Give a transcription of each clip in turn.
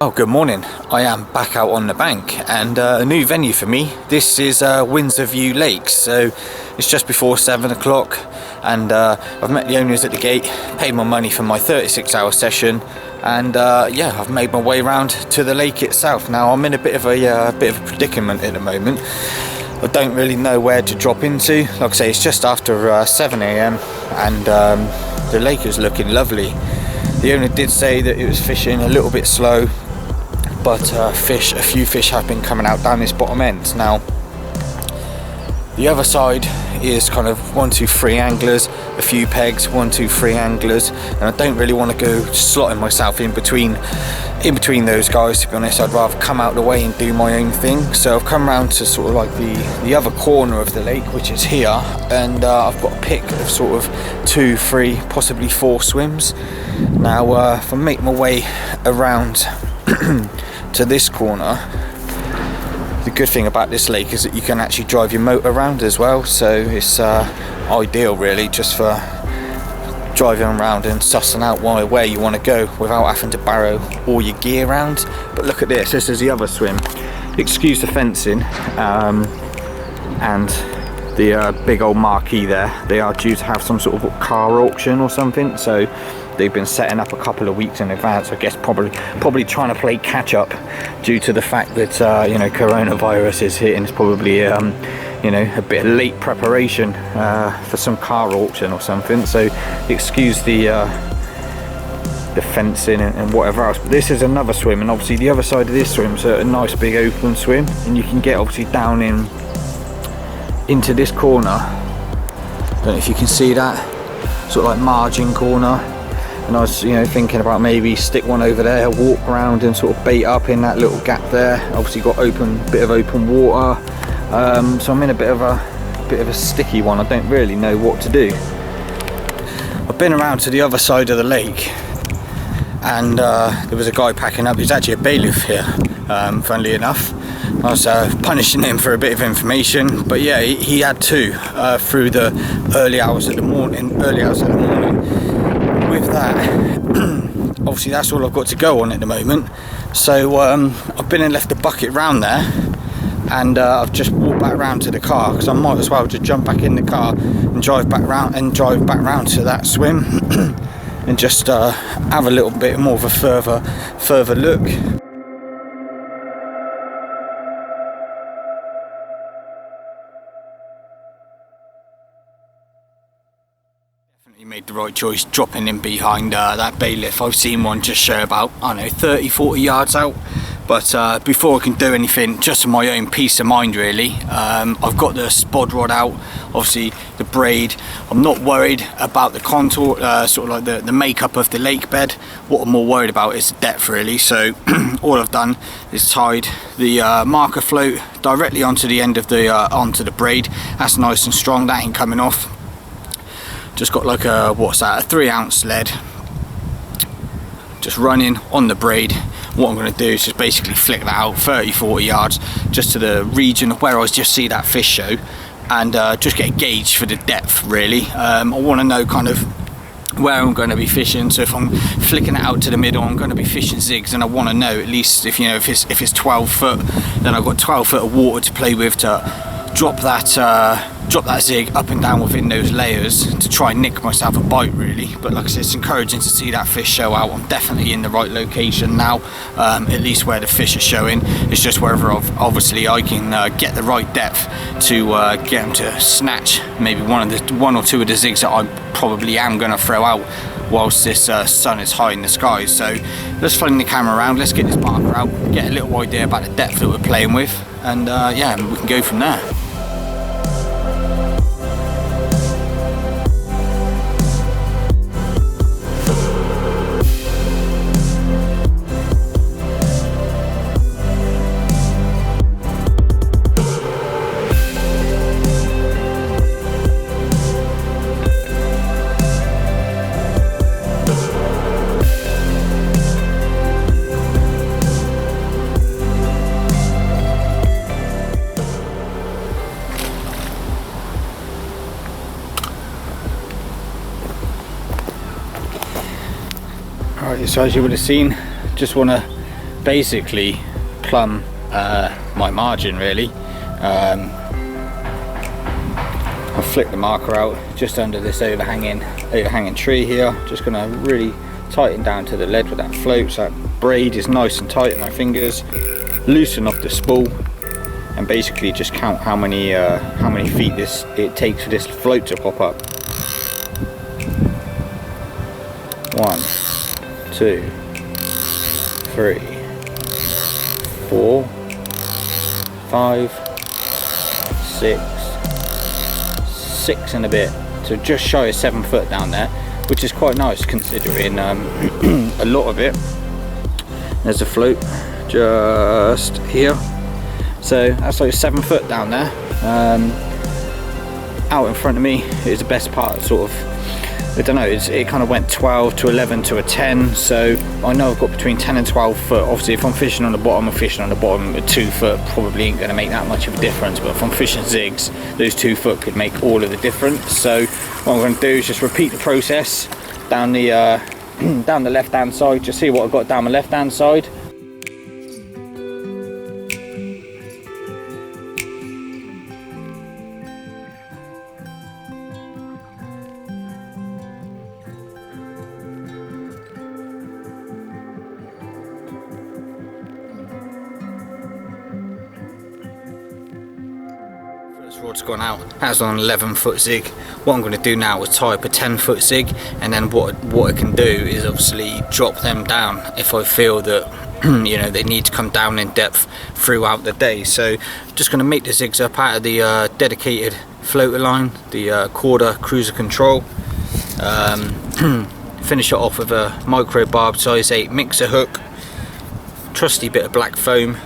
Oh, good morning. I am back out on the bank and a new venue for me. This is Windsorview Lakes, so it's just before 7 o'clock and I've met the owners at the gate, paid my money for my 36-hour session, and yeah, I've made my way around to the lake itself. Now I'm in a bit of a predicament at the moment. I don't really know where to drop into. Like I say, it's just after 7 a.m. and the lake is looking lovely. The owner did say that it was fishing a little bit slow, but a few fish have been coming out down this bottom end. Now the other side is kind of 1, 2, 3 anglers, a few pegs, 1, 2, 3 anglers, and I don't really want to go slotting myself in between those guys, to be honest. I'd rather come out the way and do my own thing. So I've come around to sort of like the other corner of the lake, which is here, and I've got a pick of sort of 2, 3, possibly 4 swims. Now if I make my way around to this corner, the good thing about this lake is that you can actually drive your motor around as well, so it's ideal really, just for driving around and sussing out where you want to go without having to borrow all your gear around. But look at this is the other swim. Excuse the fencing and the big old marquee there. They are due to have some sort of car auction or something, so they've been setting up a couple of weeks in advance. I guess probably trying to play catch up due to the fact that you know, coronavirus is hitting. It's probably you know, a bit of late preparation for some car auction or something. So excuse the fencing and whatever else. But this is another swim, and obviously the other side of this swim is a nice big open swim, and you can get obviously down into this corner. Don't know if you can see that, sort of like margin corner. And I was, you know, thinking about maybe stick one over there, walk around and sort of bait up in that little gap there. Obviously got bit of open water, so I'm in a bit of a sticky one. I don't really know what to do. I've been around to the other side of the lake, and there was a guy packing up. He's actually a bailiff here, funnily enough. I was punishing him for a bit of information, but yeah, he had 2 through the early hours of the morning. With that, obviously that's all I've got to go on at the moment. So I've been and left the bucket round there, and I've just walked back round to the car, because I might as well just jump back in the car and drive back round to that swim and just have a little bit more of a further look. Made the right choice dropping in behind that bailiff. I've seen one just show about, I don't know, 30-40 yards out, but before I can do anything, just for my own peace of mind really, I've got the spod rod out, obviously the braid. I'm not worried about the contour, sort of like the makeup of the lake bed. What I'm more worried about is the depth really. So all I've done is tied the marker float directly onto the end of the onto the braid. That's nice and strong, that ain't coming off. Just got like a, what's that, a 3-ounce lead, just running on the braid. What I'm going to do is just basically flick that out 30-40 yards just to the region where I just see that fish show, and just get a gauge for the depth really. I want to know kind of where I'm going to be fishing. So if I'm flicking it out to the middle, I'm going to be fishing zigs, and I want to know at least if, you know, if it's 12 foot, then I've got 12 foot of water to play with to drop that zig up and down within those layers to try and nick myself a bite really. But like I said, it's encouraging to see that fish show out. I'm definitely in the right location now, at least where the fish are showing. It's just whether obviously I can get the right depth to get them to snatch maybe one or two of the zigs that I probably am going to throw out whilst this sun is high in the sky. So let's fling the camera around, let's get this marker out, get a little idea about the depth that we're playing with, and yeah, we can go from there. Alright, so as you would have seen, just want to basically plumb my margin really. I'll flick the marker out just under this overhanging tree here. Just gonna really tighten down to the lead with that float so that braid is nice and tight in my fingers. Loosen off the spool and basically just count how many feet it takes for this float to pop up. 1, 2, 3, 4, 5, 6 and a bit, so just shy of 7 foot down there, which is quite nice considering a lot of it. There's a float just here, so that's like 7 foot down there. Out in front of me is the best part, sort of, I don't know, it kind of went 12 to 11 to a 10, so I know I've got between 10 and 12 foot. Obviously if I'm fishing on the bottom, I'm fishing on the bottom. A 2 foot probably ain't going to make that much of a difference, but if I'm fishing zigs, those 2 foot could make all of the difference. So what I'm going to do is just repeat the process down the down the left hand side. Just see what I've got down the left hand side. Rod's gone out. That's on an 11 foot zig. What I'm going to do now is tie up a 10 foot zig, and then what I can do is obviously drop them down if I feel that you know, they need to come down in depth throughout the day. So just going to make the zigs up out of the dedicated floater line, the quarter cruiser control. Finish it off with a micro barb size 8 mixer hook, trusty bit of black foam,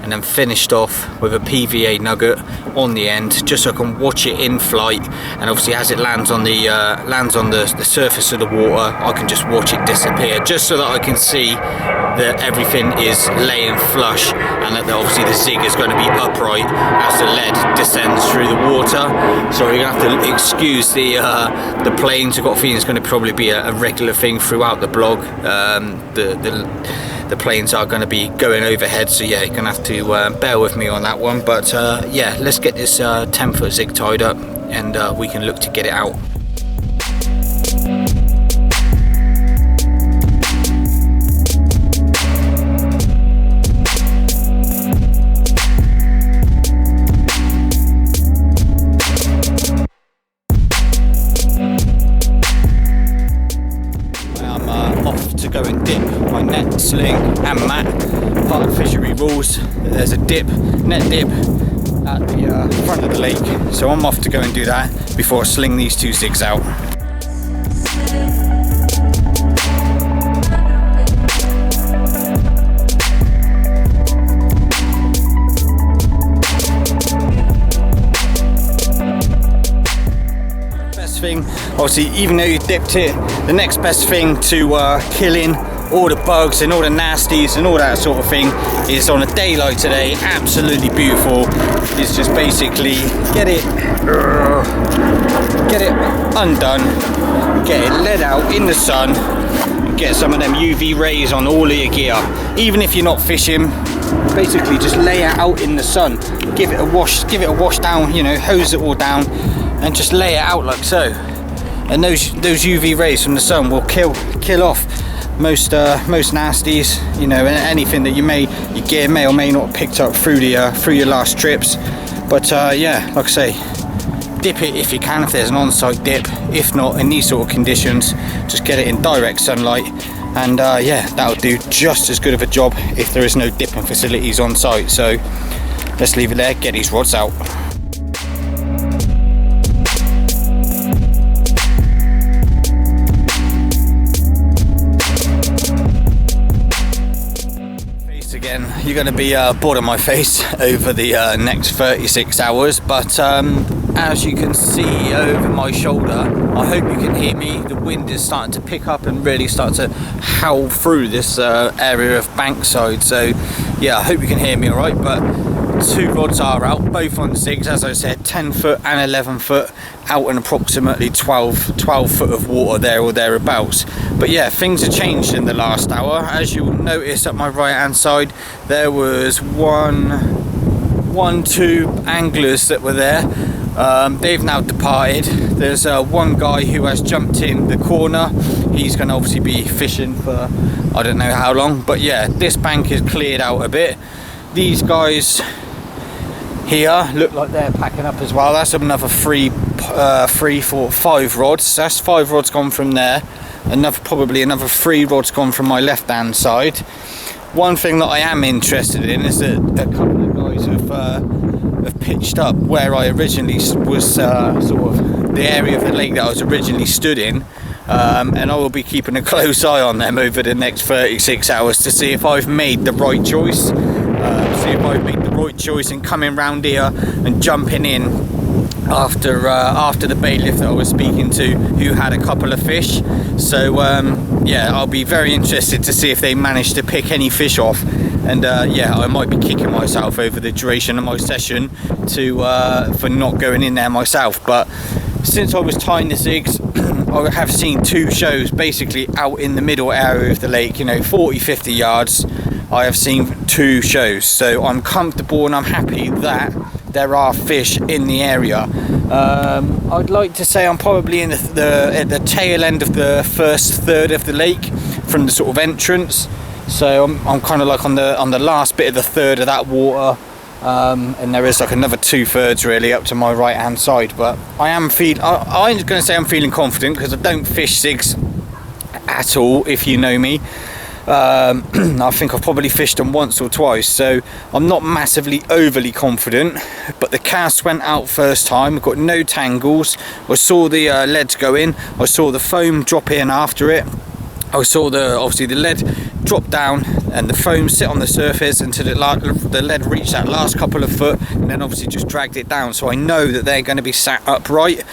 and then finished off with a PVA nugget on the end, just so I can watch it in flight, and obviously as it lands on the surface of the water, I can just watch it disappear, just so that I can see that everything is laying flush, and that obviously the zig is going to be upright as the lead descends through the water. So you're going to have to excuse the planes. I've got a feeling it's going to probably be a regular thing throughout the blog. The planes are going to be going overhead, so yeah, you're going to have to bear with me on that one. But yeah, let's get this 10 foot zig tied up, and we can look to get it out. To go and dip my net, sling and mat. Part of fishery rules, there's a dip, net dip at the front of the lake, so I'm off to go and do that before I sling these 2 zigs out. Thing, obviously, even though you dipped it, the next best thing to killing all the bugs and all the nasties and all that sort of thing is, on a day like today, absolutely beautiful, is just basically get it undone, get it let out in the sun, and get some of them UV rays on all of your gear. Even if you're not fishing, basically just lay it out in the sun, give it a wash down, you know, hose it all down, and just lay it out like so, and those UV rays from the sun will kill off most nasties, you know, and anything that your gear may or may not have picked up through your last trips. But yeah, like I say, dip it if you can, if there's an on-site dip. If not, in these sort of conditions, just get it in direct sunlight, and yeah, that'll do just as good of a job if there is no dipping facilities on site. So let's leave it there, get these rods out. You're going to be bored of my face over the next 36 hours, but as you can see over my shoulder, I hope you can hear me. The wind is starting to pick up and really start to howl through this area of Bankside, so yeah, I hope you can hear me alright. But two rods are out, both on zigs, as I said, 10 foot and 11 foot, out in approximately 12 foot of water there or thereabouts. But yeah, things have changed in the last hour. As you'll notice, at my right hand side there was two anglers that were there. They've now departed. There's one guy who has jumped in the corner. He's going to obviously be fishing for I don't know how long, but yeah, this bank is cleared out a bit. These guys here look like they're packing up as well. That's another 5 rods. That's 5 rods gone from there. Probably another 3 rods gone from my left hand side. One thing that I am interested in is that a couple of guys have pitched up where I originally was, sort of the area of the lake that I was originally stood in, and I will be keeping a close eye on them over the next 36 hours to see if I've made the right choice. In coming round here and jumping in after the bailiff that I was speaking to, who had a couple of fish. So yeah, I'll be very interested to see if they managed to pick any fish off. And yeah, I might be kicking myself over the duration of my session for not going in there myself. But since I was tying the zigs, I have seen 2 shows basically out in the middle area of the lake, you know, 40-50 yards. I have seen 2 shows, so I'm comfortable and I'm happy that there are fish in the area. I'd like to say I'm probably in at the tail end of the first third of the lake from the sort of entrance. So I'm kind of like on the last bit of the third of that water, and there is like another 2/3 really up to my right hand side. But I'm going to say I'm feeling confident, because I don't fish zigs at all, if you know me. I think I've probably fished them once or twice, so I'm not massively overly confident. But the cast went out first time, I've got no tangles. I saw the leads go in, I saw the foam drop in after it, I saw obviously the lead drop down and the foam sit on the surface until the lead reached that last couple of foot, and then obviously just dragged it down. So I know that they're going to be sat upright.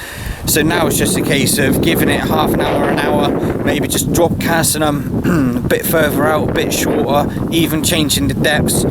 So now it's just a case of giving it half an hour, maybe just drop casting them a bit further out, a bit shorter, even changing the depths,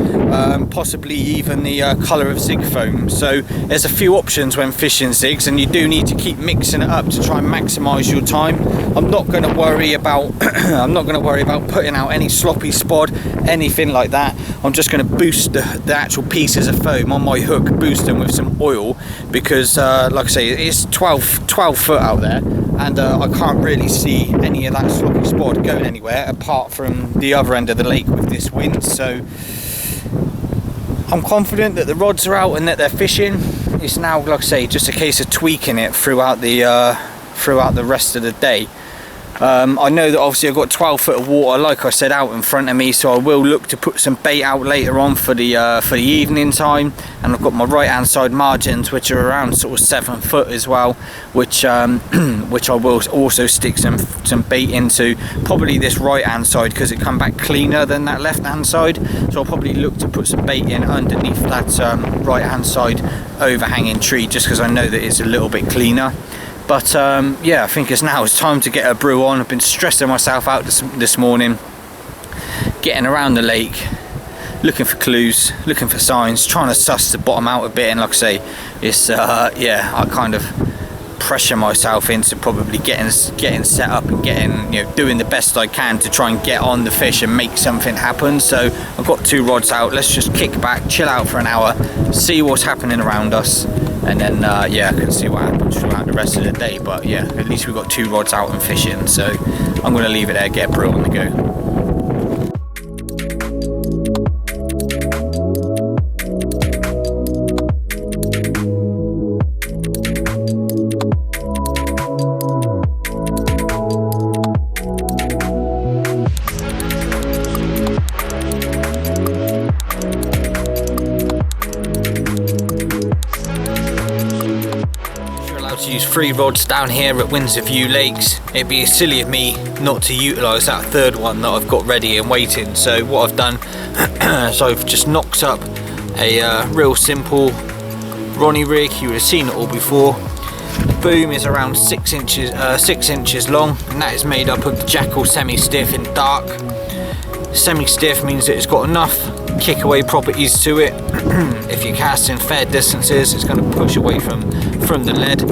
possibly even the colour of zig foam. So there's a few options when fishing zigs, and you do need to keep mixing it up to try and maximise your time. I'm not going to worry about putting out any sloppy spod, anything like that. I'm just going to boost the actual pieces of foam on my hook, boost them with some oil, because like I say, it's 12 foot out there, and I can't really see any of that sloppy spod going anywhere apart from the other end of the lake with this wind. So I'm confident that the rods are out and that they're fishing. It's now, like I say, just a case of tweaking it throughout the rest of the day. I know that obviously I've got 12 foot of water, like I said, out in front of me, so I will look to put some bait out later on for the evening time. And I've got my right hand side margins, which are around sort of 7 foot as well, which I will also stick some bait into, probably this right hand side, because it come back cleaner than that left hand side. So I'll probably look to put some bait in underneath that right hand side overhanging tree, just because I know that it's a little bit cleaner. But yeah, I think it's time to get a brew on. I've been stressing myself out this morning, getting around the lake, looking for clues, looking for signs, trying to suss the bottom out a bit. And like I say, it's yeah, I kind of pressure myself into probably getting set up and doing the best I can to try and get on the fish and make something happen. So I've got 2 rods out. Let's just kick back, chill out for an hour, see what's happening around us, and then yeah, I can see what happens throughout the rest of the day. But yeah, at least we've got 2 rods out and fishing, so I'm going to leave it there, get a brew on the go. Use 3 rods down here at Windsorview Lakes. It'd be silly of me not to utilise that 3rd one that I've got ready and waiting. So what I've done is I've just knocked up a real simple Ronnie rig. You would have seen it all before. The boom is around 6 inches long, and that is made up of the Jackal semi-stiff in dark. Semi-stiff means that it's got enough kick away properties to it. If you're casting fair distances, it's going to push away from the lead,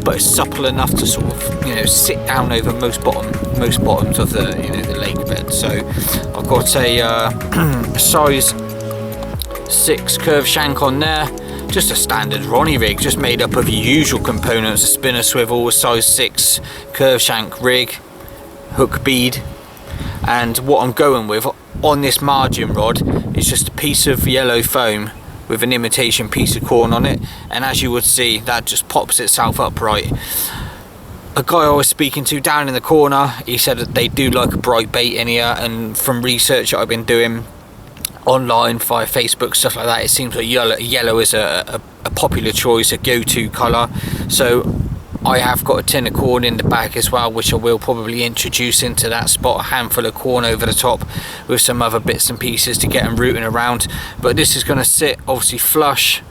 but it's supple enough to sort of, you know, sit down over most bottoms of the, you know, the lake bed. So I've got a size 6 curved shank on there, just a standard Ronnie rig, just made up of your usual components: a spinner swivel, a size 6 curved shank rig, hook bead, and what I'm going with on this margin rod is just a piece of yellow foam with an imitation piece of corn on it, and as you would see, that just pops itself upright. A guy I was speaking to down in the corner, he said that they do like a bright bait in here, and from research that I've been doing online via Facebook, stuff like that, it seems like yellow is a popular choice, a go-to colour. So I have got a tin of corn in the bag as well, which I will probably introduce into that spot, a handful of corn over the top with some other bits and pieces to get them rooting around. But this is going to sit obviously flush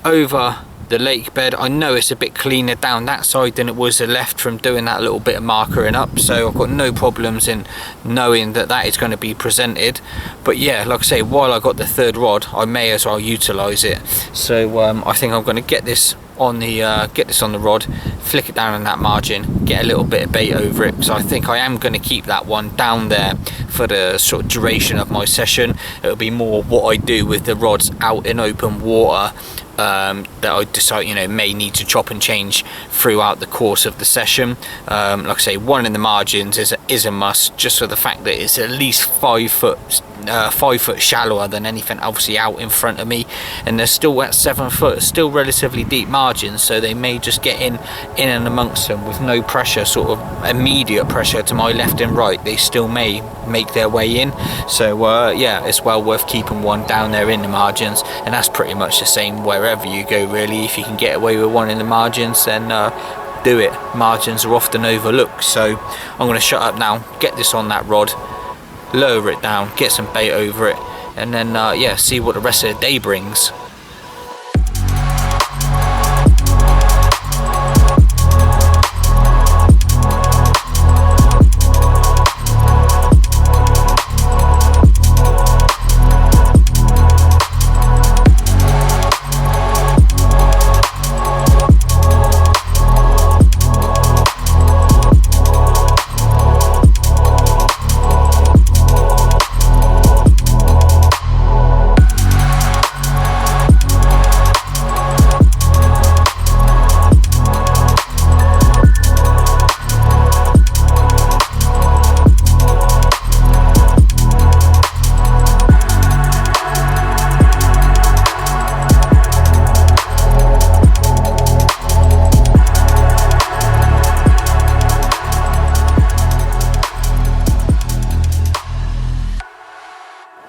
over the lake bed. I know it's a bit cleaner down that side than it was the left from doing that little bit of markering up, so I've got no problems in knowing that that is going to be presented. But yeah, like I say, while I got the third rod, I may as well utilize it. So I think I'm going to get this on the rod, flick it down on that margin, get a little bit of bait over it, because I think I am going to keep that one down there for the sort of duration of my session. It'll be more what I do with the rods out in open water that I decide, you know, may need to chop and change throughout the course of the session. Like I say, one in the margins is a must, just for the fact that it's at least 5 foot shallower than anything obviously out in front of me, and they're still at 7 foot, still relatively deep margins, so they may just get in and amongst them with no pressure, sort of immediate pressure to my left and right. They still may make their way in. So yeah, it's well worth keeping one down there in the margins, and that's pretty much the same wherever you go really. If you can get away with one in the margins, then do it. Margins are often overlooked. So I'm going to shut up now, get this on that rod, lower it down, get some bait over it, and then yeah, see what the rest of the day brings.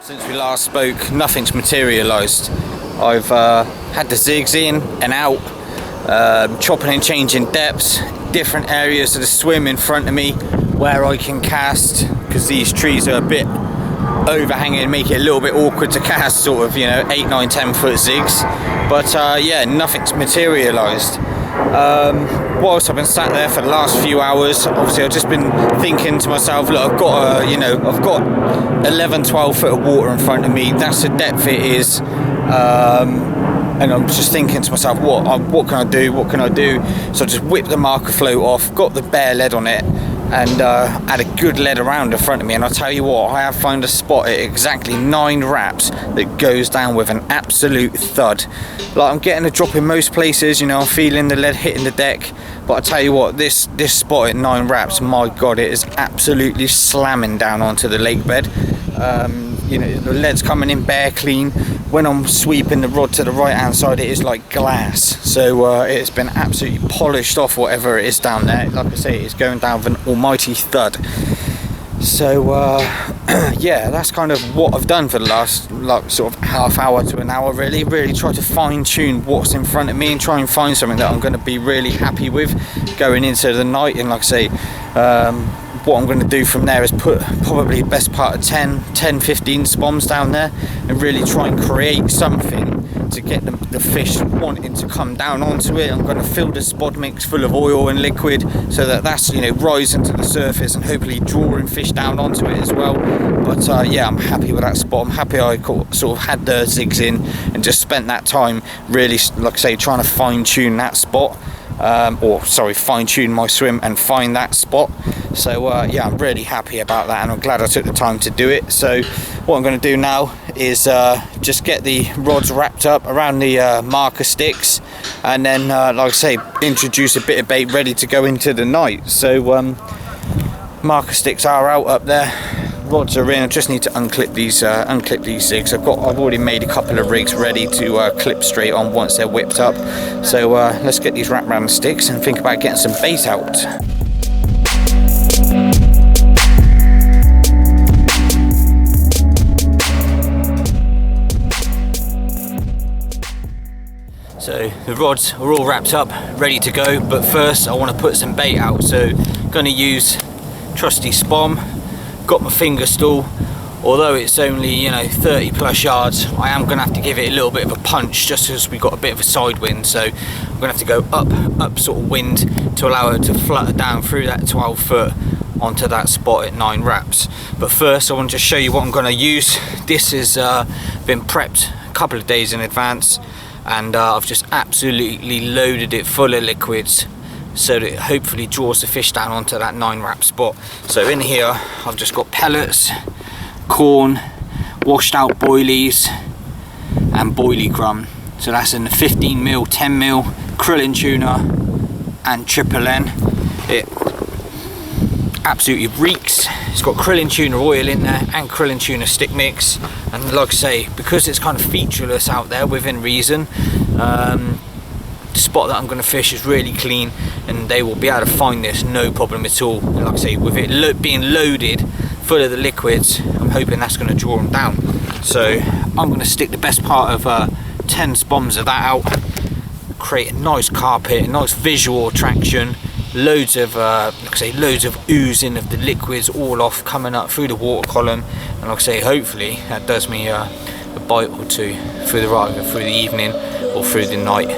Since we last spoke, nothing's materialised. I've had the zigs in and out, chopping and changing depths, different areas of the swim in front of me where I can cast, because these trees are a bit overhanging and make it a little bit awkward to cast, sort of, you know, 8, 9, 10 foot zigs. But yeah, nothing's materialised. Whilst I've been sat there for the last few hours, obviously I've just been thinking to myself, look, I've got you know, I've got 11, 12 foot of water in front of me. That's the depth it is. And I'm just thinking to myself, what can I do? What can I do? So I just whipped the marker float off, got the bare lead on it, and had a good lead around in front of me. And I'll tell you what, I have found a spot at exactly 9 wraps that goes down with an absolute thud. Like, I'm getting a drop in most places, you know, I'm feeling the lead hitting the deck, but I tell you what, this spot at 9 wraps, my god, it is absolutely slamming down onto the lake bed. You know, the lead's coming in bare clean. When I'm sweeping the rod to the right hand side, it is like glass. So it's been absolutely polished off, whatever it is down there. Like I say, it's going down with an almighty thud. So yeah, that's kind of what I've done for the last, like, sort of half hour to an hour really try to fine tune what's in front of me and try and find something that I'm going to be really happy with going into the night. And like I say, what I'm going to do from there is put probably the best part of 10-15 spombs down there and really try and create something to get the fish wanting to come down onto it. I'm going to fill the spod mix full of oil and liquid so that that's, you know, rising to the surface and hopefully drawing fish down onto it as well. But yeah, I'm happy with that spot. I'm happy I sort of had the zigs in and just spent that time really, like I say, trying to fine tune that spot. Fine tune my swim and find that spot. So yeah, I'm really happy about that, and I'm glad I took the time to do it. So what I'm going to do now is just get the rods wrapped up around the marker sticks, and then like I say, introduce a bit of bait ready to go into the night. So marker sticks are out up there, rods are in. I just need to unclip these zigs. I've already made a couple of rigs ready to clip straight on once they're whipped up. So let's get these wrapped around the sticks and think about getting some bait out. So the rods are all wrapped up, ready to go, but first I want to put some bait out. So I'm going to use trusty Spom. Got my finger stool. Although it's only, you know, 30 plus yards, I am going to have to give it a little bit of a punch just as we got a bit of a side wind. So I'm going to have to go up sort of wind to allow it to flutter down through that 12 foot onto that spot at 9 wraps. But first I want to just show you what I'm going to use. This has been prepped a couple of days in advance, and I've just absolutely loaded it full of liquids so that it hopefully draws the fish down onto that 9 wrap spot. So in here I've just got pellets, corn, washed out boilies and boilie crumb. So that's in the 15mm, 10mm, krillin tuna and triple N. It absolutely reeks. It's got krillin tuna oil in there and krillin tuna stick mix, and like I say, because it's kind of featureless out there within reason, the spot that I'm going to fish is really clean and they will be able to find this no problem at all. And like I say, with it being loaded full of the liquids, I'm hoping that's going to draw them down. So I'm going to stick the best part of 10 spoms of that out, create a nice carpet, a nice visual attraction, loads of like I say, loads of oozing of the liquids all off coming up through the water column, and like I say, hopefully that does me a bite or two through the evening or through the night,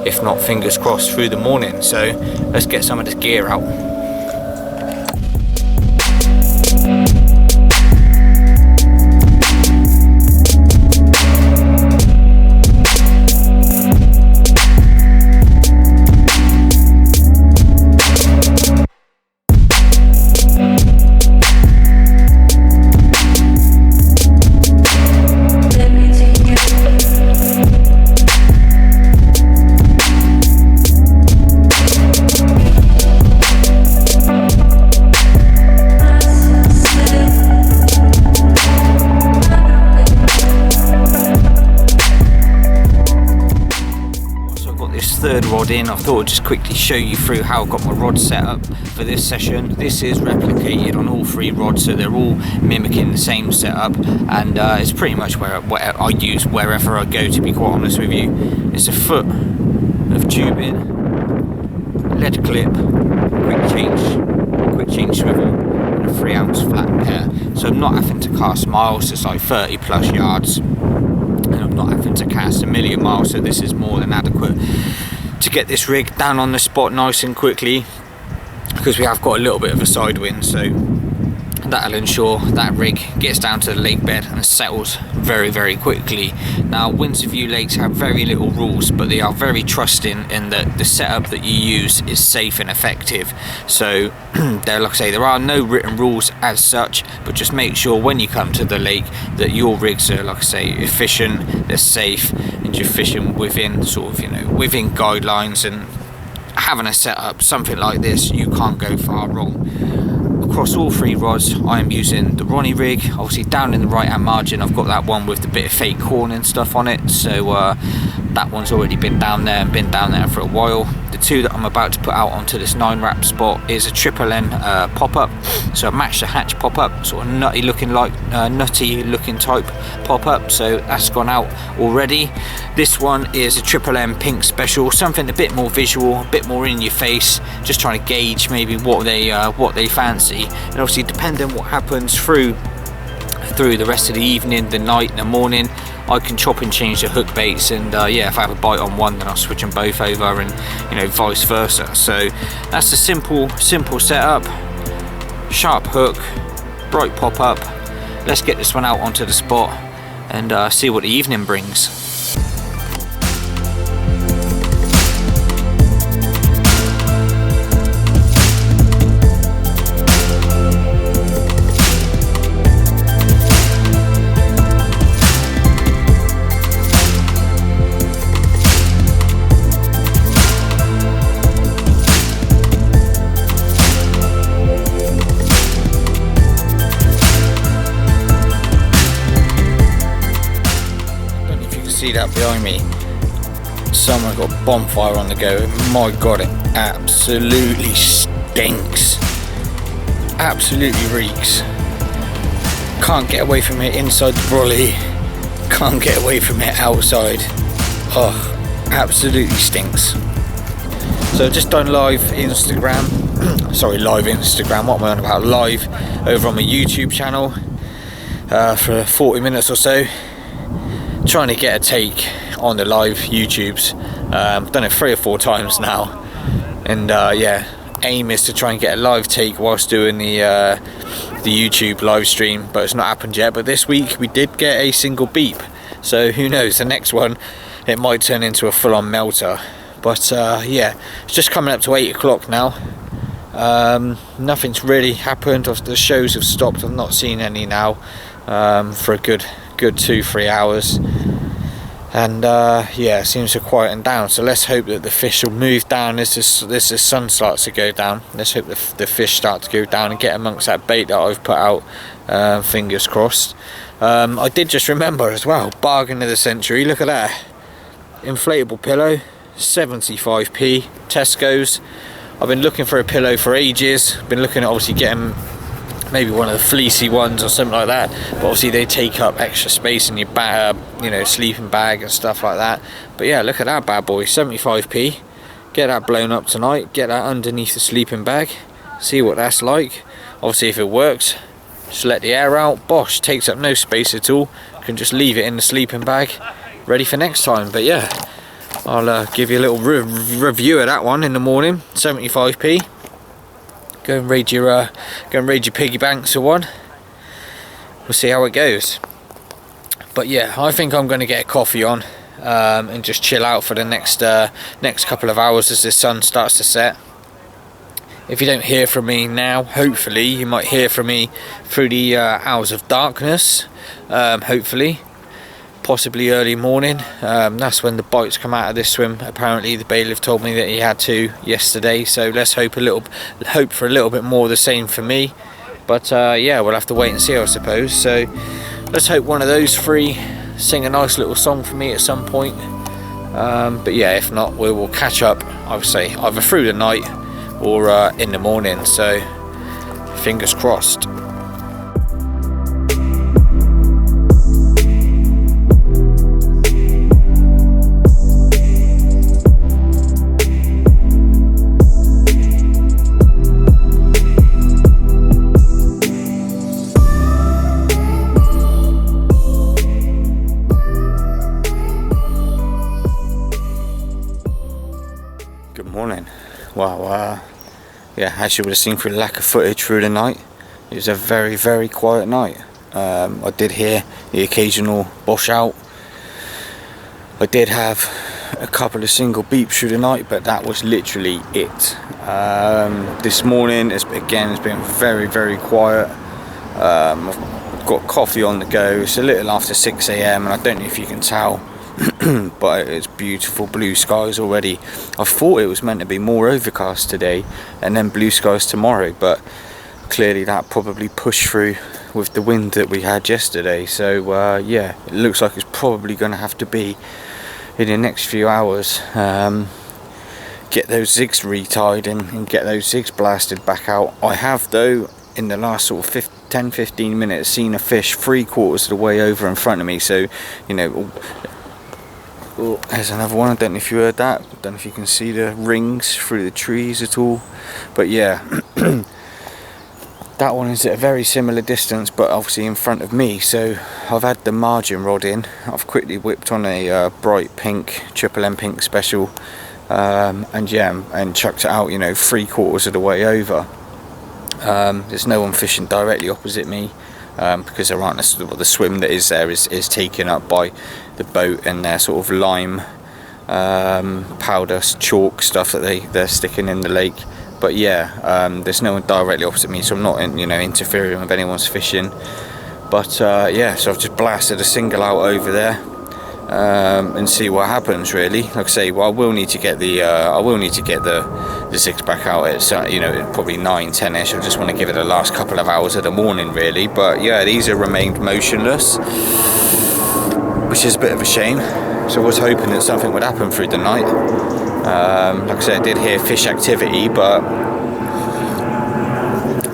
if not, fingers crossed, through the morning. So let's get some of this gear out. Third rod in, I thought I'd just quickly show you through how I've got my rod set up for this session. This is replicated on all 3 rods, so they're all mimicking the same setup, and it's pretty much what I use wherever I go, to be quite honest with you. It's a foot of tubing, lead clip, quick change swivel, and a 3-ounce flat pair. So I'm not having to cast miles, it's like 30 plus yards, and I'm not having to cast a million miles, so this is more than adequate to get this rig down on the spot nice and quickly, because we have got a little bit of a side wind, so that'll ensure that rig gets down to the lake bed and settles very, very quickly. Now, Windsorview Lakes have very little rules, but they are very trusting in that the setup that you use is safe and effective. So like I say, there are no written rules as such, but just make sure when you come to the lake that your rigs are, like I say, efficient, they're safe, and you're fishing within sort of, you know, within guidelines. And having a setup something like this, you can't go far wrong. Across all 3 rods I am using the Ronnie rig. Obviously down in the right hand margin I've got that one with the bit of fake corn and stuff on it, so that one's already been down there for a while. The 2 that I'm about to put out onto this 9 wrap spot is a triple N pop-up, so a match the hatch pop-up, sort of nutty looking type pop-up, so that's gone out already. This one is a triple M pink special, something a bit more visual, a bit more in your face, just trying to gauge maybe what they fancy, and obviously depending what happens through through the rest of the evening, the night and the morning, I can chop and change the hook baits, and yeah, if I have a bite on one, then I'll switch them both over, and you know, vice versa. So that's a simple setup. Sharp hook, bright pop up. Let's get this one out onto the spot and see what the evening brings. See that behind me? Someone got a bonfire on the go. My god, it absolutely stinks. Absolutely reeks. Can't get away from it inside the brolly. Can't get away from it outside. Oh, absolutely stinks. So just done live Instagram. Sorry, live Instagram. What am I on about? Live over on my YouTube channel for 40 minutes or so. Trying to get a take on the live YouTubes. Done it 3 or 4 times now, and yeah, aim is to try and get a live take whilst doing the YouTube live stream, but it's not happened yet. But this week we did get a single beep, so who knows, the next one it might turn into a full-on melter. But yeah, it's just coming up to 8 o'clock now. Nothing's really happened. The shows have stopped. I've not seen any now for a good 2-3 hours, and yeah, it seems to quieten down. So let's hope that the fish will move down as the sun starts to go down. Let's hope the fish start to go down and get amongst that bait that I've put out. Fingers crossed. I did just remember as well, bargain of the century. Look at that inflatable pillow, 75p, Tesco's. I've been looking for a pillow for ages. Been looking at obviously getting maybe one of the fleecy ones or something like that, but obviously they take up extra space in your bag, you know, sleeping bag and stuff like that. But yeah, look at that bad boy, 75p. Get that blown up tonight, get that underneath the sleeping bag, see what that's like. Obviously if it works, just let the air out, bosh, takes up no space at all. Can just leave it in the sleeping bag, ready for next time. But yeah, I'll give you a little review of that one in the morning. 75p. Go and raid your piggy banks or one. We'll see how it goes. But yeah, I think I'm going to get a coffee on and just chill out for the next couple of hours as the sun starts to set. If you don't hear from me now, hopefully you might hear from me through the hours of darkness. Hopefully, possibly early morning. That's when the bites come out of this swim. Apparently the bailiff told me that he had 2 yesterday, so let's hope for a little bit more of the same for me. But yeah, we'll have to wait and see, I suppose. So let's hope one of those 3 sing a nice little song for me at some point. But yeah, if not, we will catch up, I would say, either through the night or in the morning. So fingers crossed. Well, yeah, as you would have seen through the lack of footage through the night, it was a very, very quiet night. I did hear the occasional bosh out. I did have a couple of single beeps through the night, but that was literally it. This morning, it's been very, very quiet. I've got coffee on the go. It's a little after 6 AM, and I don't know if you can tell, but it's beautiful blue skies already. I thought it was meant to be more overcast today and then blue skies tomorrow, but clearly that probably pushed through with the wind that we had yesterday. So yeah, it looks like it's probably going to have to be in the next few hours. Get those zigs retied and get those zigs blasted back out. I have though, in the last sort of 10-15 minutes, seen a fish 3/4 of the way over in front of me. So, you know, oh, there's another one. I don't know if you heard that. I don't know if you can see the rings through the trees at all. But yeah, That one is at a very similar distance, but obviously in front of me. So I've had the margin rod in. I've quickly whipped on a bright pink, triple M pink special, and yeah, and chucked it out, you know, 3/4 of the way over. There's no one fishing directly opposite me, because there aren't the swim that is there is taken up by the boat and their sort of lime powder chalk stuff that they're sticking in the lake. But yeah, there's no one directly opposite me, so I'm not interfering with anyone's fishing. But yeah, so I've just blasted a single out over there, and see what happens really. Like I say, well, I will need to get the zigs back out at probably 9-10ish. I just want to give it the last couple of hours of the morning really. But yeah, these have remained motionless, which is a bit of a shame. So I was hoping that something would happen through the night. Like I said, I did hear fish activity, but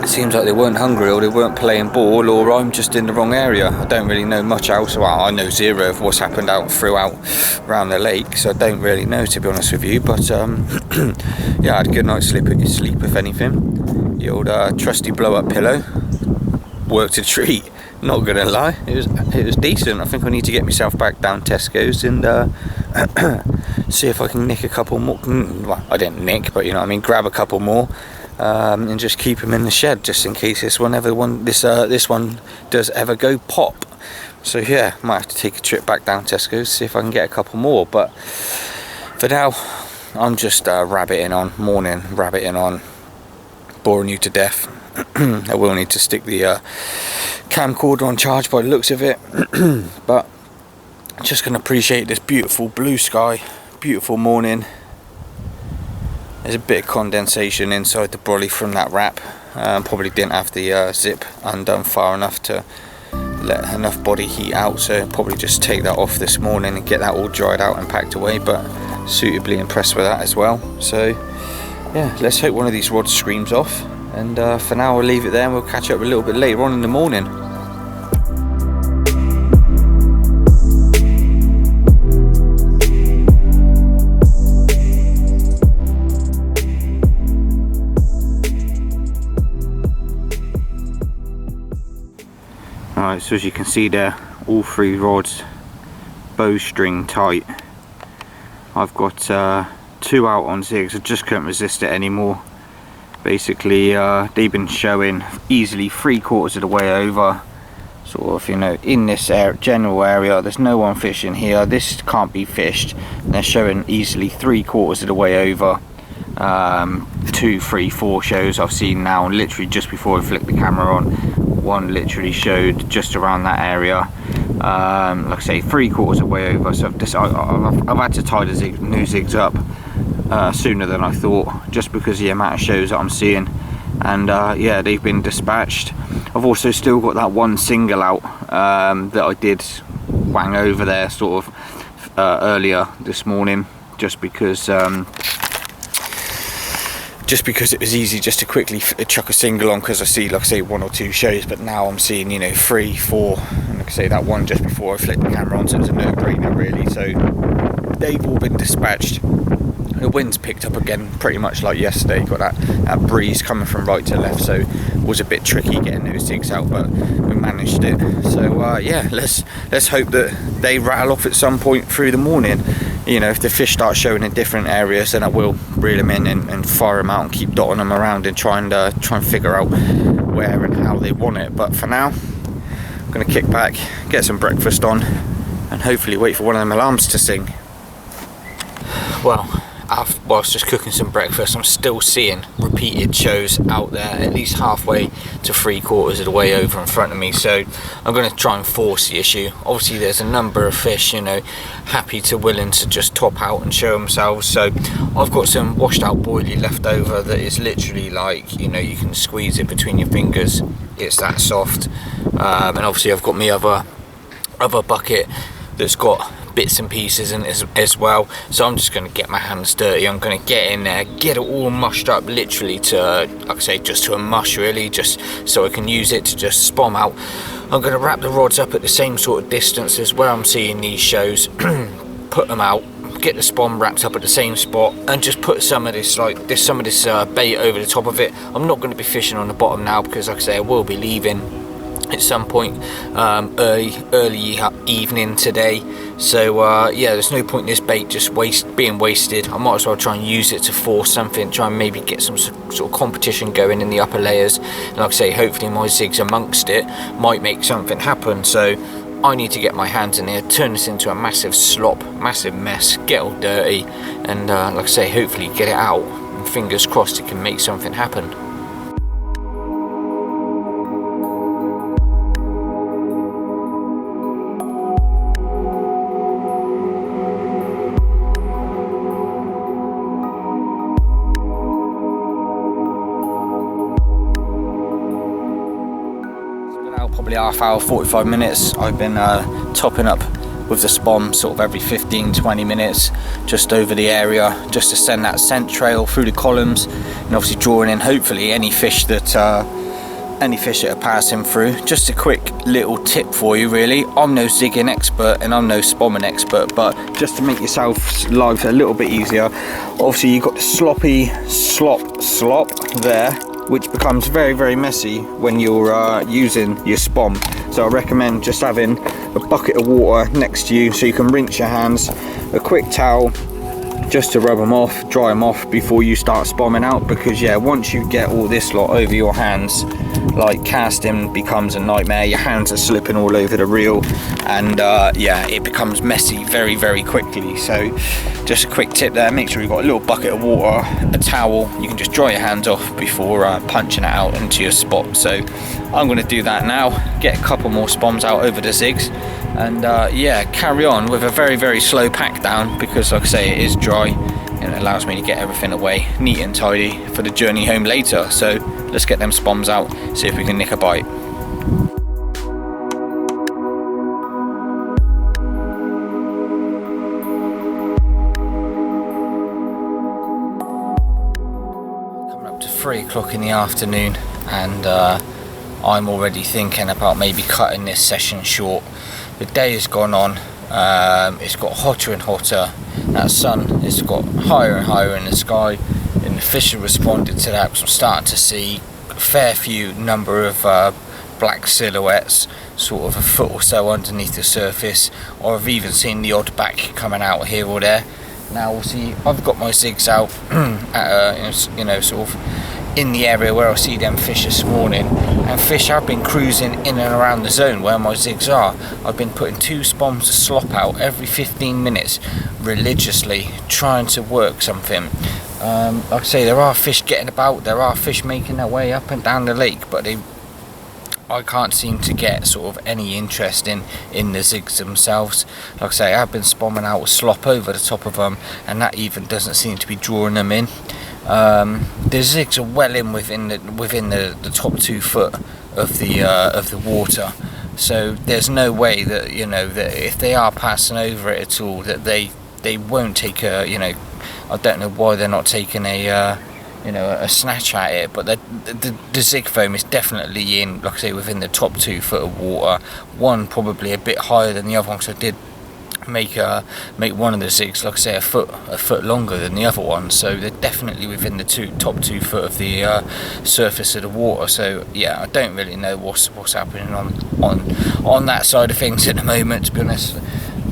it seems like they weren't hungry, or they weren't playing ball, or I'm just in the wrong area. I don't really know much else. Well, I know zero of what's happened throughout around the lake, so I don't really know, to be honest with you. But yeah, I had a good night's sleep if anything. The old trusty blow-up pillow worked a treat. Not gonna lie, it was decent. I think I need to get myself back down Tesco's and see if I can nick a couple more. Well, I didn't nick, but you know what I mean, grab a couple more, and just keep them in the shed, just in case this one does ever go pop. So yeah, might have to take a trip back down Tesco's, see if I can get a couple more. But for now, I'm just rabbiting on, boring you to death. I will need to stick the camcorder on charge by the looks of it, but just going to appreciate this beautiful blue sky, beautiful morning. There's a bit of condensation inside the brolly from that wrap. Probably didn't have the zip undone far enough to let enough body heat out, so probably just take that off this morning and get that all dried out and packed away. But suitably impressed with that as well. So yeah, let's hope one of these rods screams off. And for now, we'll leave it there, and we'll catch up a little bit later on in the morning. Alright, so as you can see there, all 3 rods bowstring tight. I've got 2 out on zigs. I just couldn't resist it anymore. Basically, they've been showing easily 3/4 of the way over, sort of, you know, in this general area. There's no one fishing here. This can't be fished. And they're showing easily 3/4 of the way over. 2, 3, 4 shows I've seen now, literally just before I flicked the camera on. One literally showed just around that area. Like I say, 3/4 of the way over. So I've had to tie the new zigs up sooner than I thought, just because of the amount of shows that I'm seeing. And yeah, they've been dispatched. I've also still got that one single out that I did wang over there sort of earlier this morning, just because it was easy just to quickly chuck a single on, because I see, like I say, 1 or 2 shows. But now I'm seeing, you know, 3, 4, and like I say, that one just before I flicked the camera on, so it's a no-brainer really. So they've all been dispatched. The wind's picked up again pretty much like yesterday. Got that breeze coming from right to left, so it was a bit tricky getting those zigs out, but we managed it. So yeah, let's hope that they rattle off at some point through the morning. You know, if the fish start showing in different areas, then I will reel them in and fire them out and keep dotting them around and try and figure out where and how they want it. But for now, I'm going to kick back, get some breakfast on, and hopefully wait for one of them alarms to sing. Well, whilst just cooking some breakfast, I'm still seeing repeated shows out there, at least halfway to 3/4 of the way over in front of me. So I'm going to try and force the issue. Obviously there's a number of fish, you know, willing to just top out and show themselves. So I've got some washed out boilie left over that is literally like, you know, you can squeeze it between your fingers, it's that soft. And obviously I've got my other bucket that's got bits and pieces in it as well. So I'm just going to get my hands dirty. I'm going to get in there, get it all mushed up, literally to, like I say, just to a mush really, just so I can use it to just spom out. I'm going to wrap the rods up at the same sort of distance as where I'm seeing these shows, put them out, get the spawn wrapped up at the same spot and just put some of this bait over the top of it. I'm not going to be fishing on the bottom now because, like I say, I will be leaving at some point early evening today. So yeah, there's no point in this bait just being wasted. I might as well try and use it to force something, try and maybe get some sort of competition going in the upper layers. And like I say, hopefully my zigs amongst it might make something happen. So I need to get my hands in here, turn this into a massive slop, massive mess, get all dirty, and like I say, hopefully get it out, and fingers crossed it can make something happen. Probably half hour, 45 minutes. I've been topping up with the spom sort of every 15-20 minutes just over the area, just to send that scent trail through the columns, and obviously drawing in hopefully any fish that are passing through. Just a quick little tip for you really. I'm no zigging expert and I'm no spomming expert, but just to make yourself life a little bit easier, obviously you've got the sloppy slop there, which becomes very, very messy when you're using your spom. So I recommend just having a bucket of water next to you so you can rinse your hands, a quick towel just to rub them off, dry them off before you start spomming out, because yeah, once you get all this lot over your hands, like casting becomes a nightmare. Your hands are slipping all over the reel, and yeah, it becomes messy very, very quickly. So just a quick tip there, make sure you've got a little bucket of water, a towel, you can just dry your hands off before punching it out into your spot. So I'm going to do that now, get a couple more spoms out over the zigs, and yeah, carry on with a very, very slow pack down, because like I say, it is dry and it allows me to get everything away neat and tidy for the journey home later. So let's get them spoms out, see if we can nick a bite. Coming up to 3 o'clock in the afternoon, and I'm already thinking about maybe cutting this session short. The day has gone on, it's got hotter and hotter, that sun has got higher and higher in the sky, and the fish have responded to that, because I'm starting to see a fair few number of black silhouettes sort of a foot or so underneath the surface, or I've even seen the odd back coming out here or there. Now we'll see, I've got my zigs out at you know, sort of in the area where I see them fish this morning, and fish have been cruising in and around the zone where my zigs are. I've been putting 2 spoms of slop out every 15 minutes religiously, trying to work something. Like I say, there are fish getting about, there are fish making their way up and down the lake, but I can't seem to get sort of any interest in the zigs themselves. Like I say, I've been spomming out with slop over the top of them, and that even doesn't seem to be drawing them in. The zigs are well in within the top 2 foot of the water, so there's no way that, you know, that if they are passing over it at all, that they won't take a, you know, I don't know why they're not taking a you know, a snatch at it, but the zig foam is definitely in, like I say, within the top 2 foot of water. One probably a bit higher than the other one, because I did make one of the zigs, like I say, a foot longer than the other one, so they're definitely within the top 2 foot of the surface of the water. So yeah, I don't really know what's happening on that side of things at the moment, to be honest.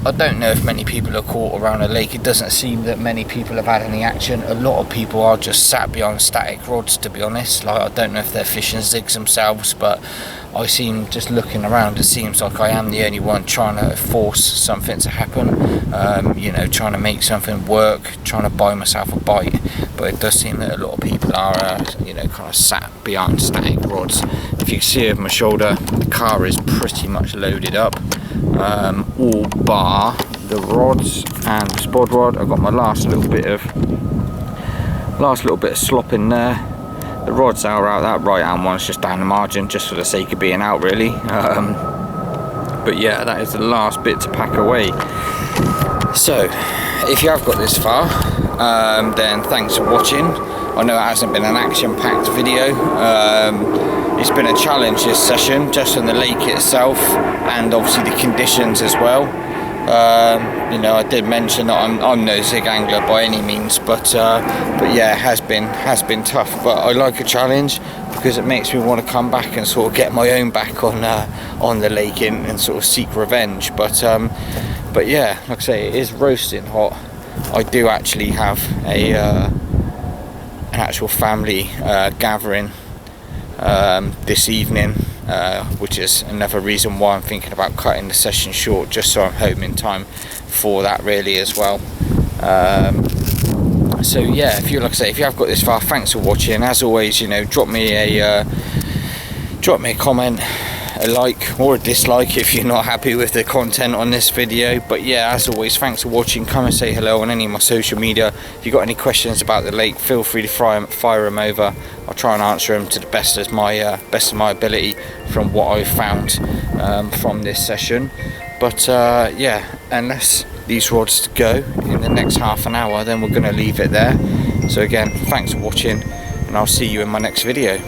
I don't know if many people are caught around a lake. It doesn't seem that many people have had any action. A lot of people are just sat behind static rods, to be honest. Like, I don't know if they're fishing zigs themselves, but I seem, just looking around, it seems like I am the only one trying to force something to happen, you know, trying to make something work, trying to buy myself a bite. But it does seem that a lot of people are, you know, kind of sat behind static rods. If you can see over my shoulder, the car is pretty much loaded up, all bar the rods and the spod rod. I've got my last little bit of slop in there. The rods are out, that right hand one's just down the margin, just for the sake of being out really. But yeah, that is the last bit to pack away. So if you have got this far, then thanks for watching. I know it hasn't been an action-packed video. It's been a challenge this session, just on the lake itself, and obviously the conditions as well. You know, I did mention that I'm no zig angler by any means, but yeah, it has been tough. But I like a challenge because it makes me want to come back and sort of get my own back on the lake and sort of seek revenge. But yeah, like I say, it is roasting hot. I do actually have an actual family gathering this evening, which is another reason why I'm thinking about cutting the session short, just so I'm home in time for that really as well. So yeah, if you have got this far, thanks for watching. As always, you know, drop me a comment, a like or a dislike if you're not happy with the content on this video. But yeah, as always, thanks for watching. Come and say hello on any of my social media. If you've got any questions about the lake, feel free to fire them over. I'll try and answer them to the best of my ability from what I've found from this session. But yeah, unless these rods go in the next half an hour, then we're going to leave it there. So again, thanks for watching, and I'll see you in my next video.